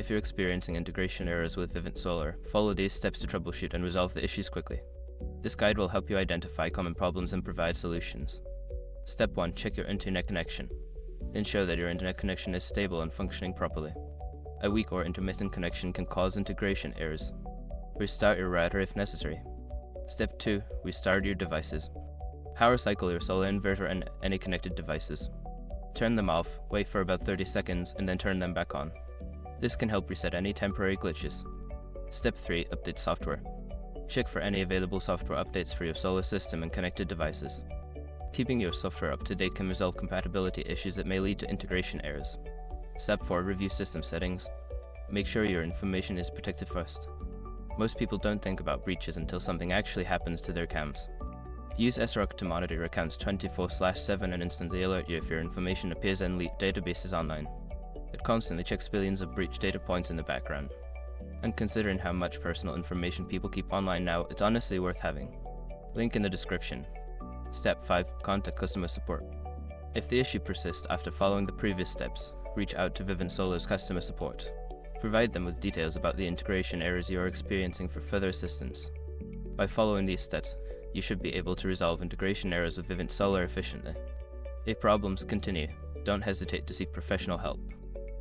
If you're experiencing integration errors with Vivint Solar, follow these steps to troubleshoot and resolve the issues quickly. This guide will help you identify common problems and provide solutions. Step 1. Check your internet connection. Ensure that your internet connection is stable and functioning properly. A weak or intermittent connection can cause integration errors. Restart your router if necessary. Step 2. Restart your devices. Power cycle your solar inverter and any connected devices. Turn them off, wait for about 30 seconds, and then turn them back on. This can help reset any temporary glitches. Step 3. Update software. Check for any available software updates for your solar system and connected devices. Keeping your software up to date can resolve compatibility issues that may lead to integration errors. Step 4. Review system settings. Make sure your information is protected first. Most people don't think about breaches until something actually happens to their accounts. Use SROC to monitor your accounts 24/7 and instantly alert you if your information appears in leaked databases online. It constantly checks billions of breach data points in the background. And considering how much personal information people keep online now, it's honestly worth having. Link in the description. Step 5. Contact customer support. If the issue persists after following the previous steps, reach out to Vivint Solar's customer support. Provide them with details about the integration errors you are experiencing for further assistance. By following these steps, you should be able to resolve integration errors with Vivint Solar efficiently. If problems continue, don't hesitate to seek professional help.